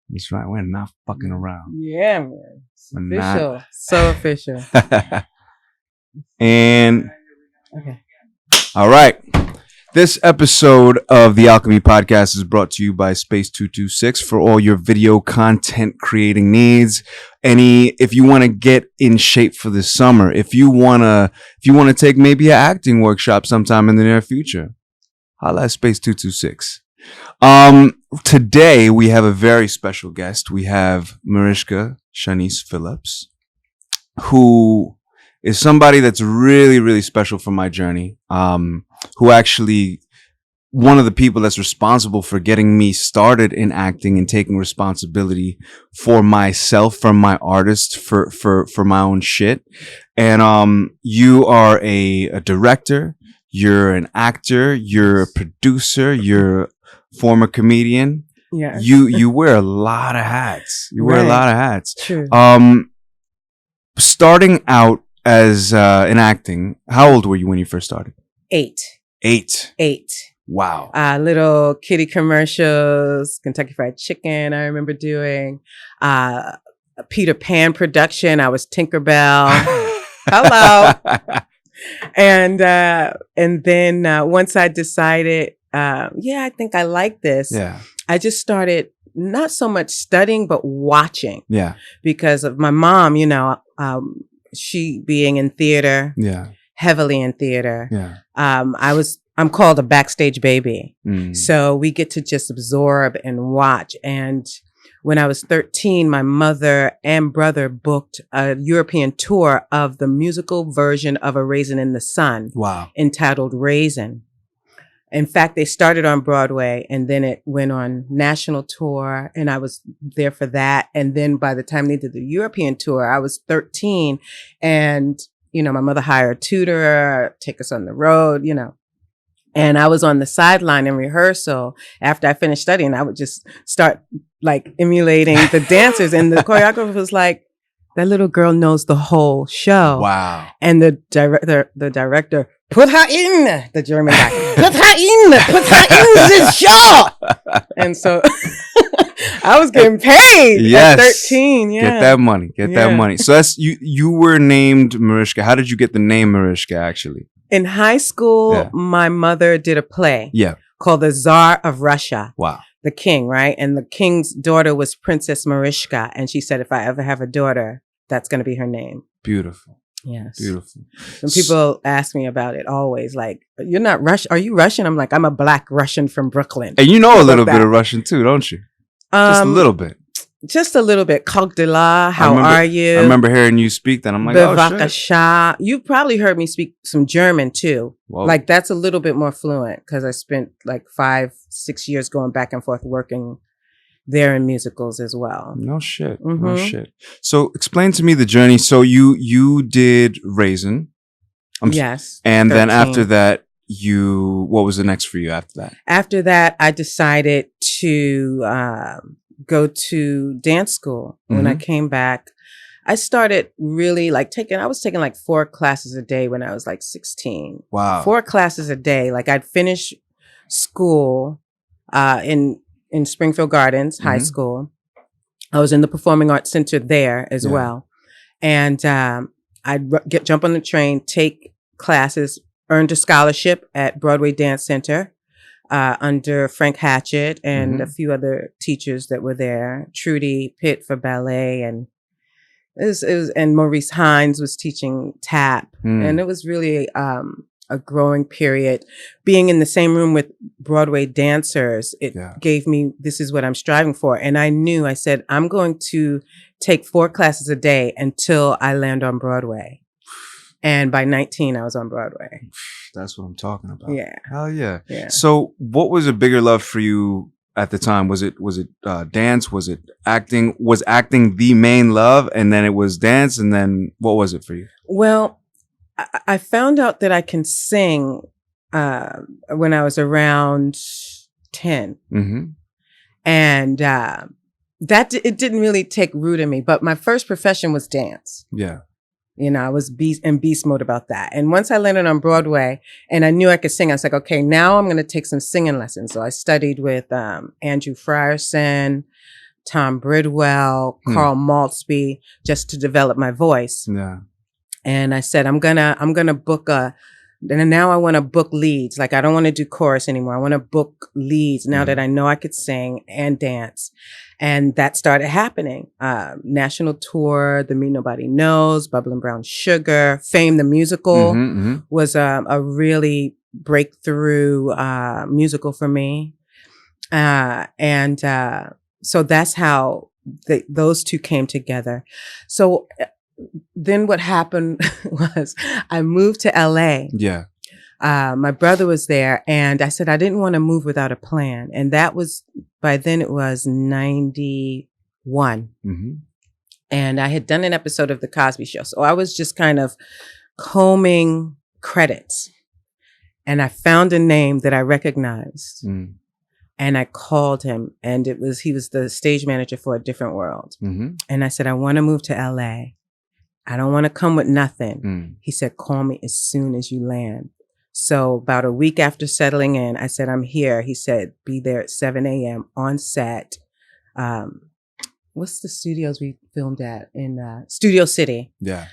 That's right. We're not fucking around. Yeah, man. It's We're official. not. So official. And Okay. all right. This episode of the Alchemy podcast is brought to you by Space 226 for all your video content creating needs. If you want to get in shape for the summer, if you want to take maybe an acting workshop sometime in the near future, holla at Space 226. Today we have a very special guest. We have Marishka Shanice Phillips, who is somebody that's really, really special for my journey. Who actually one of the people that's responsible for getting me started in acting and taking responsibility for myself, for my artist, for my own shit. And you are a director, you're an actor, you're a producer, you're a former comedian. Yes. You wear a lot of hats. You wear a lot of hats. True. Starting out as in acting, how old were you when you first started? 8. 8. Wow. Little kitty commercials, Kentucky Fried Chicken. I remember doing a Peter Pan production. I was Tinkerbell. Hello. And then once I decided, I think I like this. Yeah. I just started not so much studying, but watching. Yeah. Because of my mom, she being in theater. Yeah. Heavily in theater. Yeah. I'm called a backstage baby. Mm. So we get to just absorb and watch. And when I was 13, my mother and brother booked a European tour of the musical version of A Raisin in the Sun. Wow. Entitled Raisin. In fact, they started on Broadway and then it went on national tour and I was there for that. And then by the time they did the European tour, I was 13 and my mother hired a tutor, take us on the road, and I was on the sideline in rehearsal. After I finished studying, I would just start like emulating the dancers. And the choreographer was like, that little girl knows the whole show. Wow. And the director, put her in, the German guy, put her in this show. And so I was getting paid at 13. Yeah. Get that money. So that's you were named Marishka. How did you get the name Marishka actually? In high school, my mother did a play called The Tsar of Russia. Wow. The king, right? And the king's daughter was Princess Marishka. And she said, if I ever have a daughter, that's going to be her name. Beautiful. Yes. Beautiful. When people ask me about it, always like, you're not Russian. Are you Russian? I'm like, I'm a black Russian from Brooklyn. And you know a little bit of Russian too, don't you? Just a little bit. Just a little bit. Kog de la, how are you? I remember hearing you speak that. I'm like, oh shit. You probably heard me speak some German too. Whoa. Like that's a little bit more fluent because I spent like 5-6 years going back and forth working there in musicals as well. No shit. Mm-hmm. No shit. So explain to me the journey. So you did Raisin. Yes. And 13. Then after that, what was the next for you after that? After that, I decided to go to dance school. When I came back, I started really I was taking like 4 classes a day when I was like 16. Wow. 4 classes a day. Like I'd finish school in Springfield Gardens High School. I was in the Performing Arts Center there as well. And I'd jump on the train, take classes, earned a scholarship at Broadway Dance Center. Under Frank Hatchett and a few other teachers that were there. Trudy Pitt for ballet and and Maurice Hines was teaching tap. And it was really a growing period. Being in the same room with Broadway dancers, it gave me, this is what I'm striving for. And I said, I'm going to take 4 classes a day until I land on Broadway. And by 19, I was on Broadway. That's what I'm talking about. Yeah. Hell yeah. So what was a bigger love for you at the time? Was it dance? Was it acting? Was acting the main love and then it was dance? And then what was it for you? Well, I found out that I can sing when I was around 10. And it didn't really take root in me. But my first profession was dance. Yeah. You know, I was in beast mode about that. And once I landed on Broadway and I knew I could sing, I was like, okay, now I'm going to take some singing lessons. So I studied with Andrew Frierson, Tom Bridwell, Carl Maltsby, just to develop my voice. Yeah. And I said, I'm gonna book and now I want to book leads. Like, I don't want to do chorus anymore. I want to book leads now that I know I could sing and dance. And that started happening. National tour, The Me Nobody Knows, Bubbling Brown Sugar, Fame the Musical was a really breakthrough musical for me. So that's how those two came together. So then what happened was I moved to LA. Yeah. My brother was there and I said I didn't want to move without a plan. And that was, by then it was 91. And I had done an episode of The Cosby Show. So I was just kind of combing credits and I found a name that I recognized. And I called him and he was the stage manager for A Different World. And I said, I want to move to LA. I don't want to come with nothing. He said, call me as soon as you land. So about a week after settling in, I said, I'm here. He said, be there at 7 a.m. on set. What's the studios we filmed at? In Studio City. Yeah.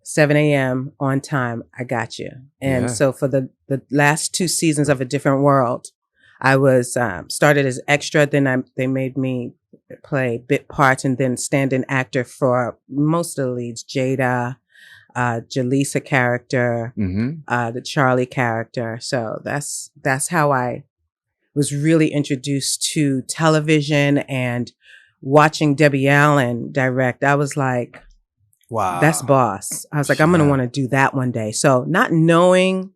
7 a.m. on time. I got you. And so for the last 2 seasons of A Different World, I was started as extra. Then they made me play bit parts and then stand-in actor for most of the leads. Jada, Jaleesa character, the Charlie character. So that's how I was really introduced to television and watching Debbie Allen direct. I was like, wow, that's boss. I was like, I'm going to want to do that one day. So not knowing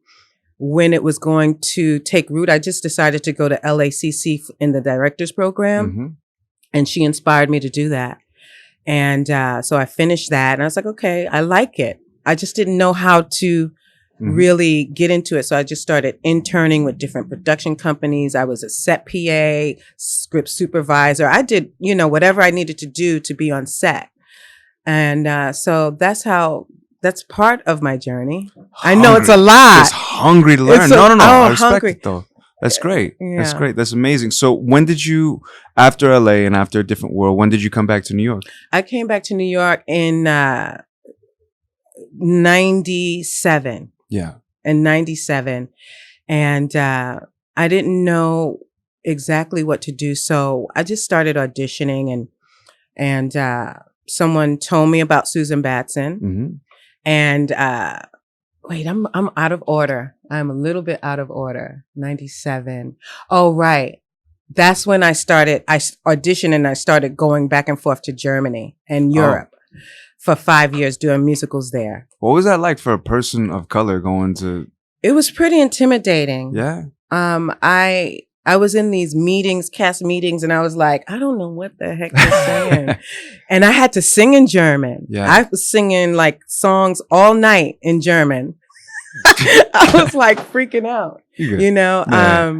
when it was going to take root, I just decided to go to LACC in the director's program. And she inspired me to do that. And so I finished that and I was like, okay, I like it. I just didn't know how to really get into it. So I just started interning with different production companies. I was a set PA, script supervisor. I did, whatever I needed to do to be on set. And so that's part of my journey. I know it's a lot. Just hungry to learn. No. I respect it though. That's great. Yeah. That's great. That's amazing. So when did you, after LA and after A Different World, when did you come back to New York? I came back to New York in 97. Yeah. In 97. And I didn't know exactly what to do. So I just started auditioning and someone told me about Susan Batson. And wait, I'm out of order. I'm a little bit out of order. 97. Oh, right. That's when I auditioned and I started going back and forth to Germany and Europe for 5 years doing musicals there. What was that like for a person of color going to? It was pretty intimidating. Yeah. I was in these meetings, cast meetings, and I was like, I don't know what the heck they're saying. And I had to sing in German. Yeah. I was singing like songs all night in German. I was like freaking out, Yeah.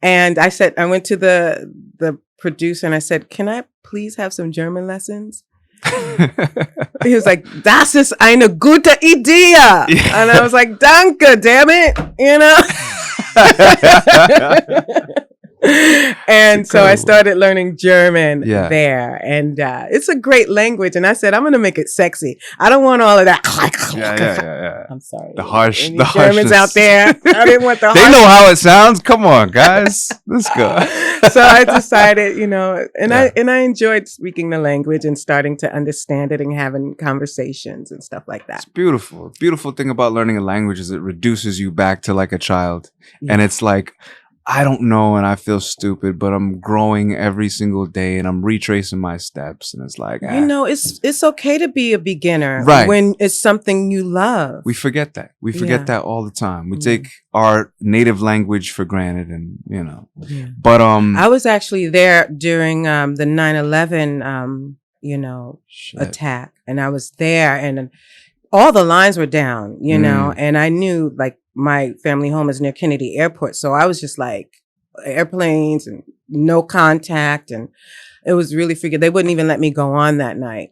And I went to the producer and I said, can I please have some German lessons? He was like, das ist eine gute Idee. Yeah. And I was like, danke, damn it. And so I started learning German there. And it's a great language. And I said, I'm going to make it sexy. I don't want all of that. Yeah. I'm sorry. The harsh. The Germans out there. I didn't want the They know how it sounds. Come on, guys. Let's go. So I decided, I enjoyed speaking the language and starting to understand it and having conversations and stuff like that. It's beautiful. Beautiful thing about learning a language is it reduces you back to like a child. Yeah. And it's like, I don't know and I feel stupid, but I'm growing every single day and I'm retracing my steps. And it's like, it's okay to be a beginner when it's something you love. We forget that. We forget that all the time. We take our native language for granted and, but, I was actually there during, the 9/11, attack, and I was there and all the lines were down, and I knew like my family home is near Kennedy Airport. So I was just like airplanes and no contact. And it was really freaking, they wouldn't even let me go on that night.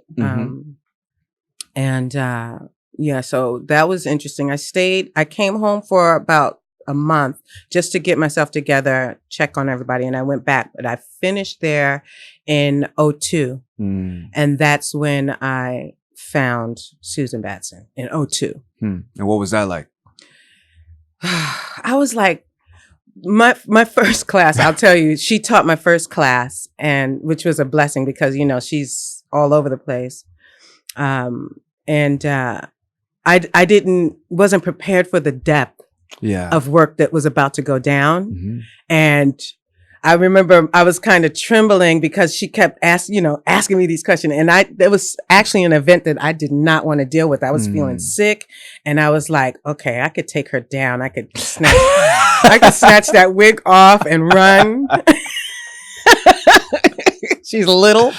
Yeah, so that was interesting. I came home for about a month just to get myself together, check on everybody, and I went back. But I finished there in '02. And that's when I found Susan Batson in '02. And what was that like? I was like, my first class, I'll tell you, she taught my first class, and which was a blessing because, you know, she's all over the place. I wasn't prepared for the depth of work that was about to go down. And I remember I was kind of trembling because she kept asking me these questions. And there was actually an event that I did not want to deal with. I was feeling sick, and I was like, okay, I could take her down. I could snatch that wig off and run. She's little.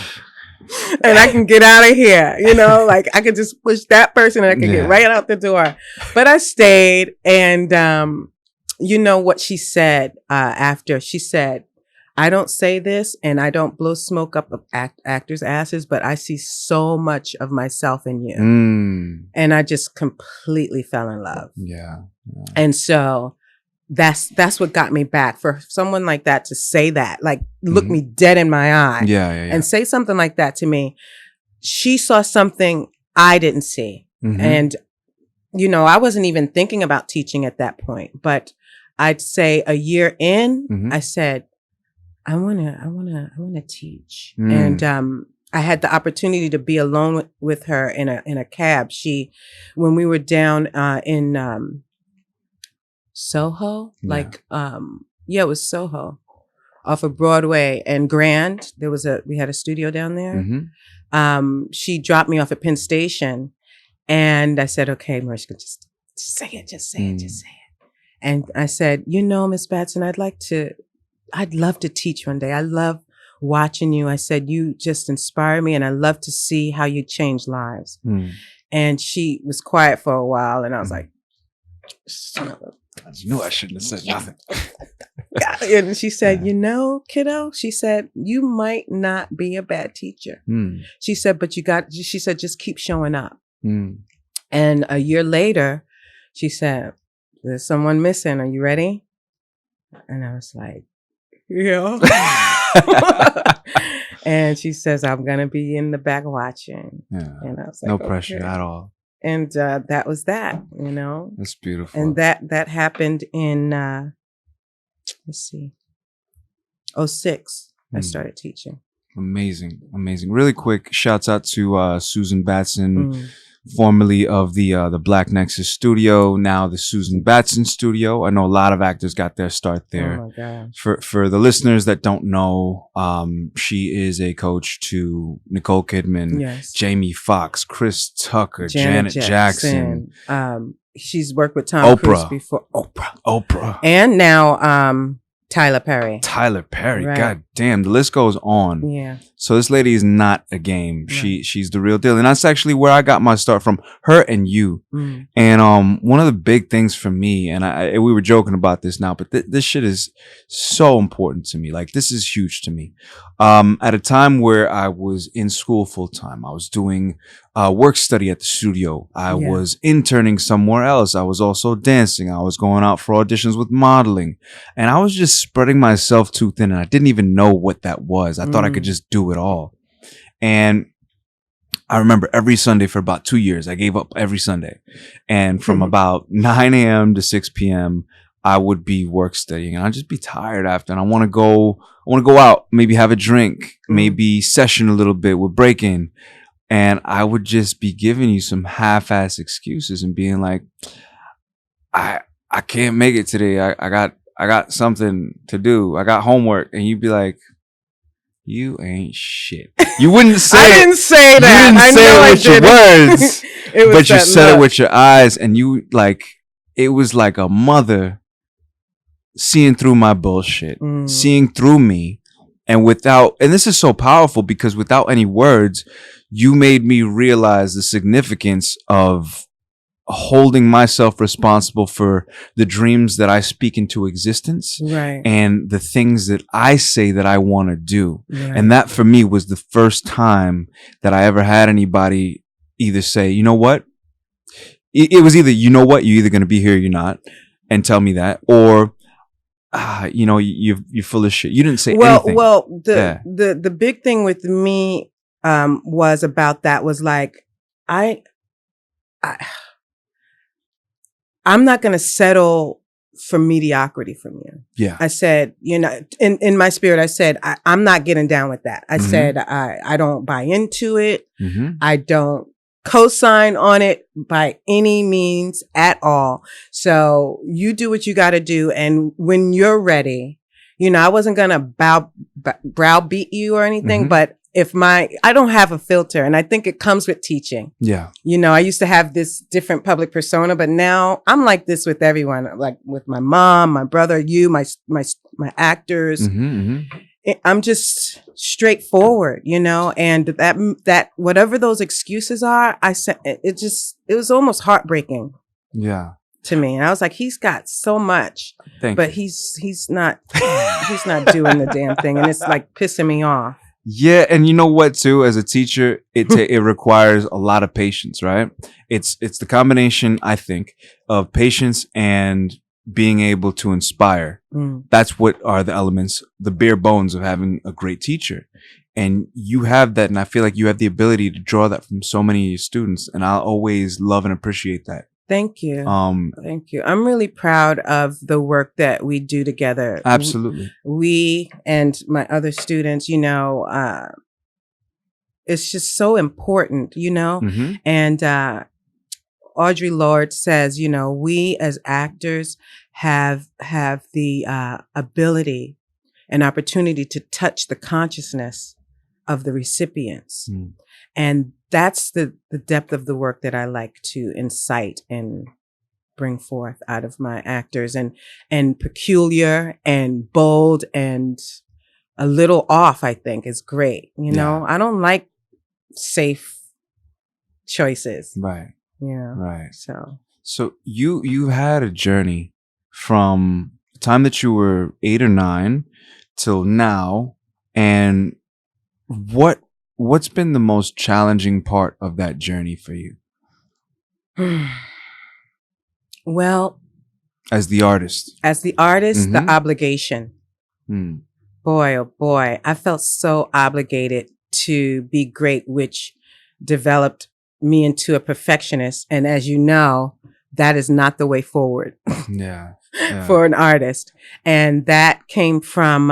And I can get out of here, you know, like I could just push that person and I could get right out the door. But I stayed, and you know what she said after? She said, I don't say this and I don't blow smoke up of actors' asses, but I see so much of myself in you. And I just completely fell in love. Yeah. And so that's what got me back. For someone like that to say that, like look me dead in my eye and say something like that to me. She saw something I didn't see. And, you know, I wasn't even thinking about teaching at that point, but I'd say a year in, I said, I want to teach. And, I had the opportunity to be alone with her in a cab. When we were down, in, Soho, it was Soho off of Broadway and Grand. We had a studio down there. She dropped me off at Penn Station, and I said, okay, Marishka, just say it, just say it. And I said, you know, Miss Batson, I'd love to teach one day. I love watching you. I said, you just inspire me, and I love to see how you change lives. And she was quiet for a while, and I was like, son of a... I knew I shouldn't have said nothing. And she said, you know, kiddo, she said, you might not be a bad teacher. She said, but she said, just keep showing up. And a year later, she said, there's someone missing. Are you ready? And I was like, yeah. And she says, I'm going to be in the back watching. Yeah. And I was like, no pressure at all. And that was that, you know. That's beautiful. And that happened in, let's see, '06. I started teaching. Amazing. Really quick, shouts out to Susan Batson, formerly of the Black Nexus Studio, now the Susan Batson Studio. I know a lot of actors got their start there. Oh my God. For the listeners that don't know, she is a coach to Nicole Kidman, Jamie Foxx, Chris Tucker, Janet Jackson. She's worked with Tom Cruise before. Oprah. And now Tyler Perry. Right. God damn, the list goes on. Yeah. So this lady is not a game. Right. She's the real deal. And that's actually where I got my start from, her and you. And one of the big things for me, and we were joking about this now, but this shit is so important to me. Like, this is huge to me. At a time where I was in school full time, I was doing work study at the studio. I was interning somewhere else. I was also dancing. I was going out for auditions with modeling. And I was just spreading myself too thin, and I didn't even know what that was. I thought I could just do it all. And I remember every Sunday for about 2 years, I gave up every Sunday. And from about 9 a.m. to 6 p.m., I would be work studying, and I'd just be tired after. And I want to go out, maybe have a drink, maybe session a little bit with break-in. And I would just be giving you some half-ass excuses and being like, I can't make it today. I got something to do. I got homework. And you'd be like, you ain't shit. You wouldn't say I didn't say that. You didn't say it with your words, but you said it with your eyes. And you, like, it was like a mother seeing through my bullshit, seeing through me. And this is so powerful because without any words, you made me realize the significance of holding myself responsible for the dreams that I speak into existence, right, and the things that I say that I want to do. Right. And that for me was the first time that I ever had anybody either say, you know what, it was either, you know what, you're either going to be here or you're not, and tell me that, or you're full of shit. You didn't say anything. Well, the big thing with me was about that was like, I'm not going to settle for mediocrity from you. Yeah. I said, in my spirit, I said, I'm not getting down with that. I said, I don't buy into it. I don't co-sign on it by any means at all. So you do what you got to do. And when you're ready, I wasn't going to browbeat you or anything, but I don't have a filter, and I think it comes with teaching. Yeah. I used to have this different public persona, but now I'm like this with everyone, like with my mom, my brother, you, my actors. I'm just straightforward, and that whatever those excuses are, I said, it was almost heartbreaking. Yeah. To me. And I was like, he's got so much, but he's not doing the damn thing. And it's like pissing me off. Yeah, and you know what too? As a teacher, it requires a lot of patience, right? It's the combination, I think, of patience and being able to inspire. That's what are the elements, the bare bones of having a great teacher. And you have that, and I feel like you have the ability to draw that from so many of your students, and I'll always love and appreciate that. Thank you. Thank you. I'm really proud of the work that we do together. Absolutely. We and my other students, it's just so important, and Audre Lorde says, we as actors have the ability and opportunity to touch the consciousness of the recipients. And that's the depth of the work that I like to incite and bring forth out of my actors, and peculiar and bold and a little off, I think is great. I don't like safe choices. Right. Right. So you had a journey from the time that you were 8 or 9 till now, and what's been the most challenging part of that journey for you? Well, as the artist, the obligation. Boy, oh boy, I felt so obligated to be great, which developed me into a perfectionist. And as you know, that is not the way forward. Yeah. For an artist. And that came from,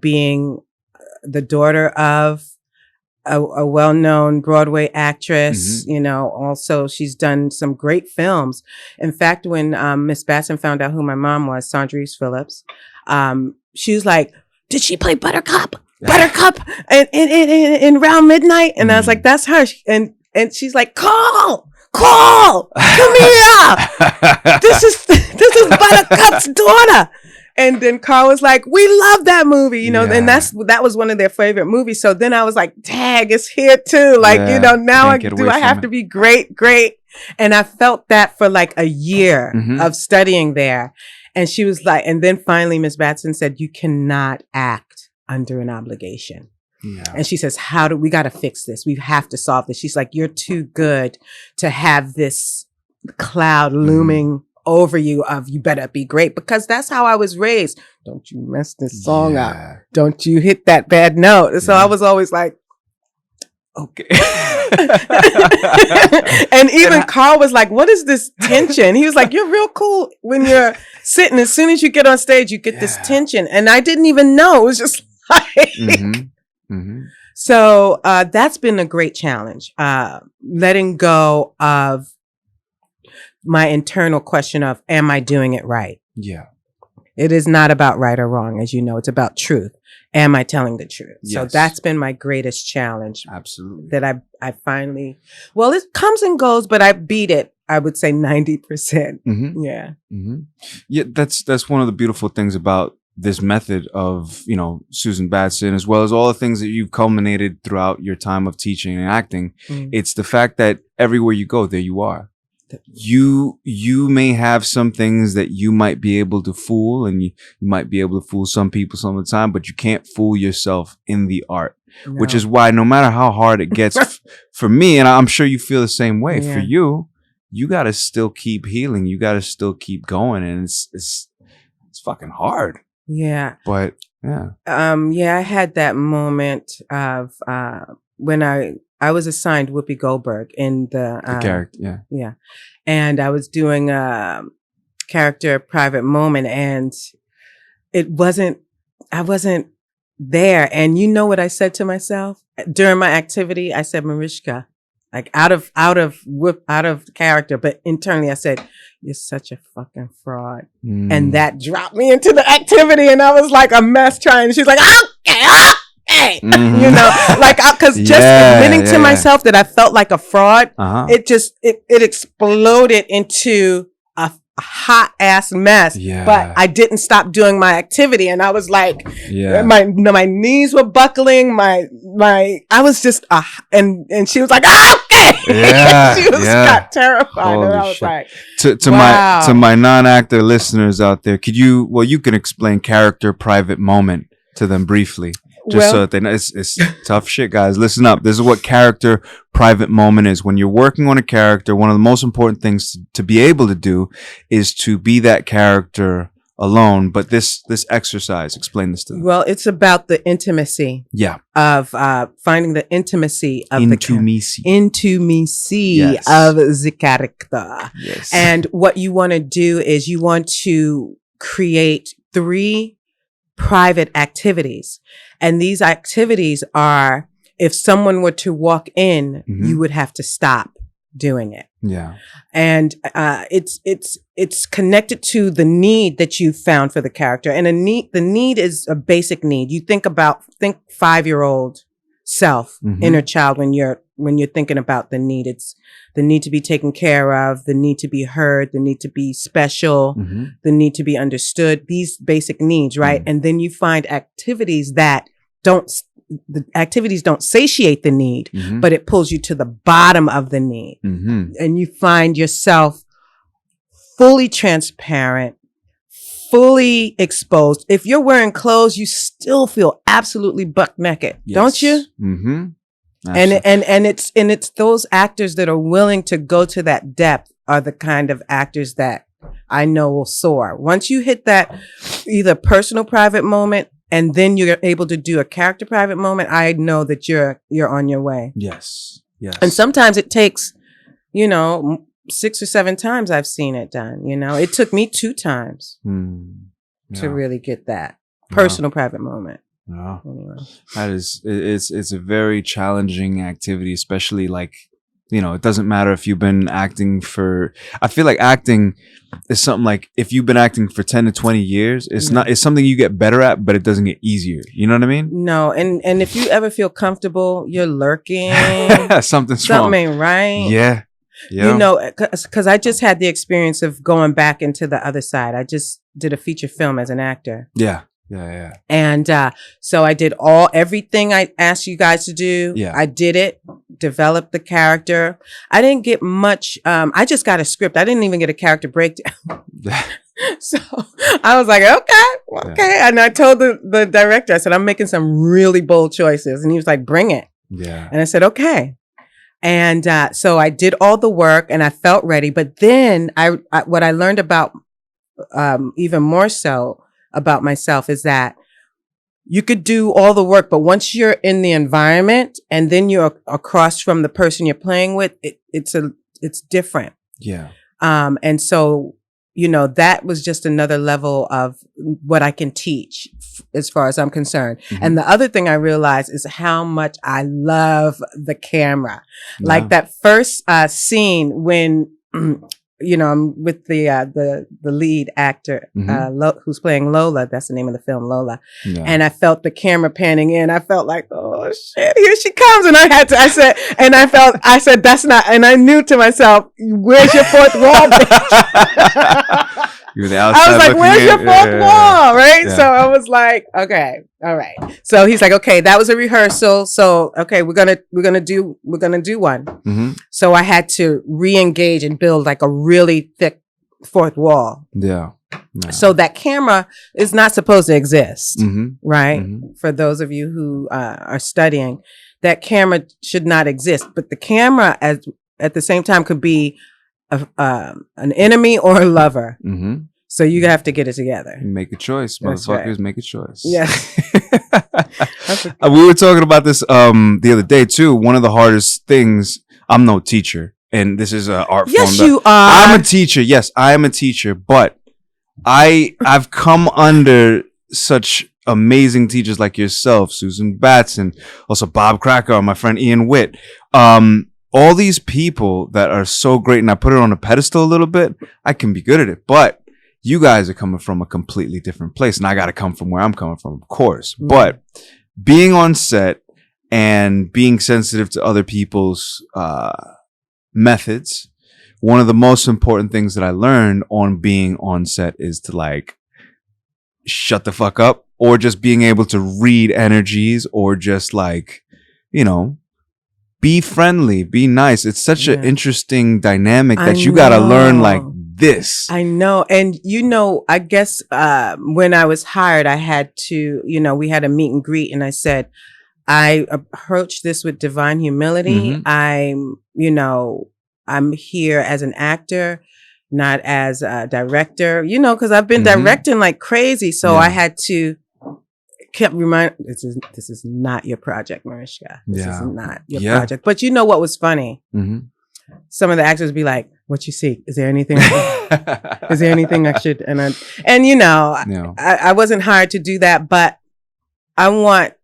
being the daughter of a well-known Broadway actress. Also she's done some great films. In fact, when Miss Batson found out who my mom was, Phillips, she was like, "Did she play Buttercup in Round Midnight?" And I was like, "That's her." And she's like, "Call, come here. This is Buttercup's daughter." And then Carl was like, "We love that movie," and that was one of their favorite movies. So then I was like, "Tag, it's here too." Like, now I have to be great. And I felt that for like a year of studying there. And she was like, and then finally Miss Batson said, "You cannot act under an obligation." Yeah. And she says, we got to fix this. We have to solve this. She's like, "You're too good to have this cloud looming over you of you better be great," because that's how I was raised. Don't you mess this song up. Don't you hit that bad note. And so I was always like, okay. And even Carl was like, "What is this tension?" He was like, "You're real cool when you're sitting. As soon as you get on stage, you get this tension." And I didn't even know. It was just like... So that's been a great challenge, letting go of my internal question of, am I doing it right? Yeah. It is not about right or wrong, as you know. It's about truth. Am I telling the truth? Yes. So that's been my greatest challenge. Absolutely. That I finally, well, it comes and goes, but I beat it, I would say 90%. Yeah. Yeah, that's one of the beautiful things about this method of, Susan Batson, as well as all the things that you've culminated throughout your time of teaching and acting. It's the fact that everywhere you go, there you are. You may have some things that you might be able to fool, and you might be able to fool some people some of the time, but you can't fool yourself in the art, which is why no matter how hard it gets for me, and I'm sure you feel the same way, for you, you got to still keep healing. You got to still keep going, and it's fucking hard. Yeah. But yeah. I had that moment of when I was assigned Whoopi Goldberg in the character. Yeah. Yeah. And I was doing a character private moment, and I wasn't there. And you know what I said to myself during my activity? I said, Marishka, like out of character, but internally I said, you're such a fucking fraud. And that dropped me into the activity, and I was like a mess trying. She's like, okay. You know, like, cause just admitting to myself that I felt like a fraud, it exploded into a hot ass mess. But I didn't stop doing my activity, and I was like, my knees were buckling, I was just, and she was like, okay. She got terrified. Holy and I was shit. Like, to my non-actor listeners out there, you can explain character private moment to them briefly. Just so that they know, it's tough shit, guys. Listen up. This is what character private moment is. When you're working on a character, one of the most important things to be able to do is to be that character alone. But this exercise, explain this to them. Well, it's about the intimacy. Yeah. Of finding the intimacy of intimacy of the character. Yes. And what you want to do is you want to create 3 private activities. And these activities are, if someone were to walk in, you would have to stop doing it. Yeah. And it's connected to the need that you found for the character. And the need is a basic need. You think 5-year-old self, inner child, when you're thinking about the need. It's the need to be taken care of, the need to be heard, the need to be special, the need to be understood, these basic needs, right? And then you find activities that don't satiate the need, but it pulls you to the bottom of the need. And you find yourself fully transparent, fully exposed. If you're wearing clothes, you still feel absolutely buck naked, don't you? And it's those actors that are willing to go to that depth are the kind of actors that I know will soar. Once you hit that either personal private moment and then you're able to do a character private moment, I know that you're on your way. Yes. And sometimes it takes, 6 or 7 times I've seen it done. It took me 2 times to really get that personal private moment. No. Anyway. It's a very challenging activity, especially it doesn't matter if you've been acting I feel like acting is something like if you've been acting for 10 to 20 years, it's something you get better at, but it doesn't get easier. You know what I mean? No. And if you ever feel comfortable, you're lurking. Something ain't right. Yeah. Cause I just had the experience of going back into the other side. I just did a feature film as an actor. Yeah. And so I did everything I asked you guys to do. Yeah. I did it, developed the character. I didn't get much. I just got a script. I didn't even get a character breakdown. So I was like, okay. Yeah. And I told the director, I said, I'm making some really bold choices. And he was like, bring it. Yeah. And I said, okay. And so I did all the work and I felt ready. But then what I learned about even more so about myself is that you could do all the work, but once you're in the environment and then you're across from the person you're playing with, it's different. Yeah. And so, that was just another level of what I can teach as far as I'm concerned. And the other thing I realized is how much I love the camera. Yeah. Like that first scene when I'm with the lead actor, who's playing Lola. That's the name of the film, Lola. Yeah. And I felt the camera panning in. I felt like, oh shit, here she comes. And I said, that's not, and I knew to myself, where's your 4th wall, bitch? You were the outside. I was like, where's your 4th wall? Right. Yeah. So I was like, okay, all right. So he's like, okay, that was a rehearsal. So, okay, we're going to do one. So I had to re-engage and build like a really thick 4th wall. Yeah. No. So that camera is not supposed to exist. Right. For those of you who are studying, that camera should not exist, but the camera at the same time could be an enemy or a lover. Mm-hmm. So you have to get it together. Make a choice, That's motherfuckers. right. Make a choice. Yes. We were talking about this the other day too. One of the hardest things. I'm no teacher, and this is an art form. Yes, you are. I'm a teacher. Yes, I am a teacher, but I've come under such amazing teachers like yourself, Susan Batson, also Bob Cracker, my friend Ian Witt. All these people that are so great, and I put it on a pedestal a little bit. I can be good at it, but you guys are coming from a completely different place, and I got to come from where I'm coming from, of course. Mm. But being on set and being sensitive to other people's methods, one of the most important things that I learned on being on set is to like shut the fuck up, or just being able to read energies, or just like, you know, be friendly, be nice. It's such an interesting dynamic that you got to learn like this. I know. And, you know, I guess when I was hired, I had to, you know, we had a meet and greet, and I said, I approach this with divine humility. Mm-hmm. I'm here as an actor, not as a director, you know, because I've been mm-hmm. directing like crazy. So I had to kept remind this is not your project, Marishka. This is not your project. But you know what was funny? Mm-hmm. Some of the actors would be like, "What you see? Is there anything? Is there anything I should?" And you know, I wasn't hired to do that, but I want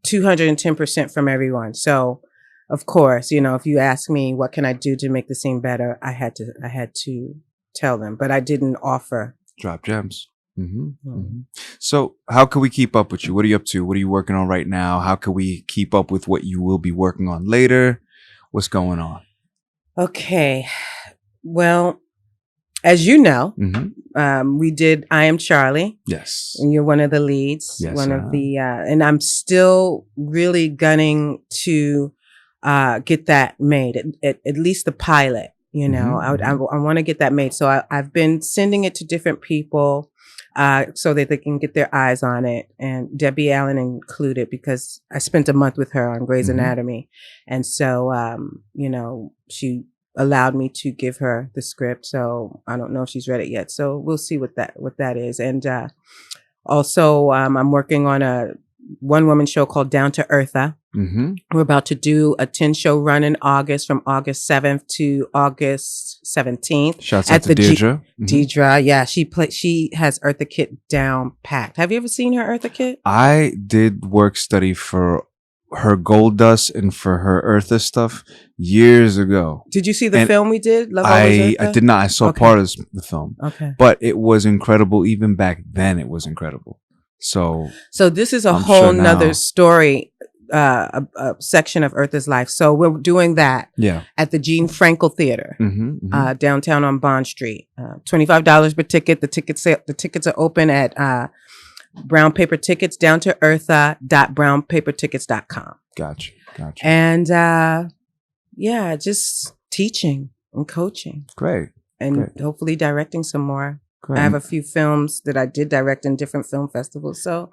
210% from everyone. So, of course, you know, if you ask me what can I do to make the scene better, I had to tell them, but I didn't offer drop gems. Mm-hmm. Mm-hmm. So how can we keep up with you? What are you up to? What are you working on right now? How can we keep up with what you will be working on later? What's going on? Okay. Well, as you know, mm-hmm. We did I Am Charlie. Yes. And you're one of the leads. Yes. One of the, and I'm still really gunning to get that made, at least the pilot, you know. Mm-hmm. I want to get that made. So I've been sending it to different people. So that they can get their eyes on it, and Debbie Allen included, because I spent a month with her on Grey's mm-hmm. Anatomy, and so you know, she allowed me to give her the script. So I don't know if she's read it yet. So we'll see what that is. And also, I'm working on a one-woman show called Down to Eartha. Mm-hmm. We're about to do a 10-show run in August, from August 7th to August 17th. Shouts out to Deidre. Deidre, yeah, she has Eartha Kitt down packed. Have you ever seen her Eartha Kitt? I did work study for her Gold Dust and for her Eartha stuff years ago. Did you see the film we did? I did not. I saw part of the film. Okay. But it was incredible. Even back then, it was incredible. So this is a whole nother story, a section of Eartha's life. So we're doing that at the Gene Frankel Theater, downtown on Bond Street. $25 per ticket. The tickets are open at Brown Paper Tickets, down to eartha.brownpapertickets.com. Gotcha. And just teaching and coaching. Great. And hopefully directing some more. Great. I have a few films that I did direct in different film festivals, so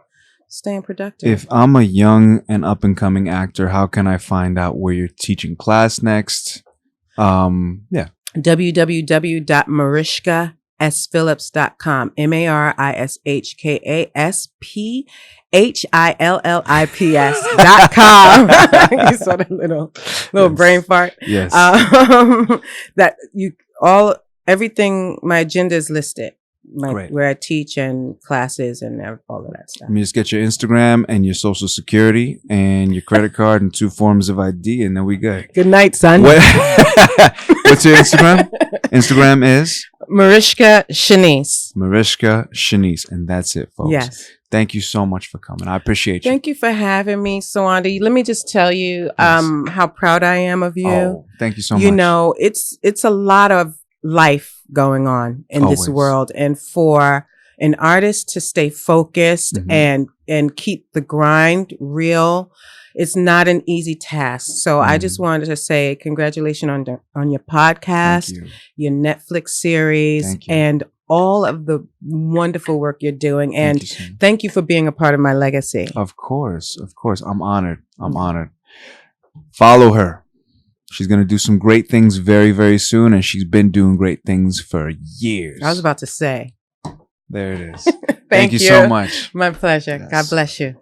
staying productive. If I'm a young and up and coming actor, how can I find out where you're teaching class next? www.marishkasphillips.com. MARISHKASPHILLIPS.com. You saw that little brain fart. Yes. Everything, my agenda is listed. Where I teach and classes and all of that stuff. You just get your Instagram and your social security and your credit card and 2 forms of ID, and then we good. Good night, son. What's your Instagram? Instagram is? Marishka Shanice. Marishka Shanice. And that's it, folks. Yes. Thank you so much for coming. I appreciate you. Thank you for having me, Sawanda. Let me just tell you how proud I am of you. Oh, thank you so much. You know, it's a lot of life going on in this world, and for an artist to stay focused and keep the grind real, it's not an easy task. So I just wanted to say congratulations on your podcast, your Netflix series, and all of the wonderful work you're doing. And thank you for being a part of my legacy. Of course. I'm honored. Follow her. She's going to do some great things very, very soon. And she's been doing great things for years. I was about to say. There it is. Thank you so much. My pleasure. Yes. God bless you.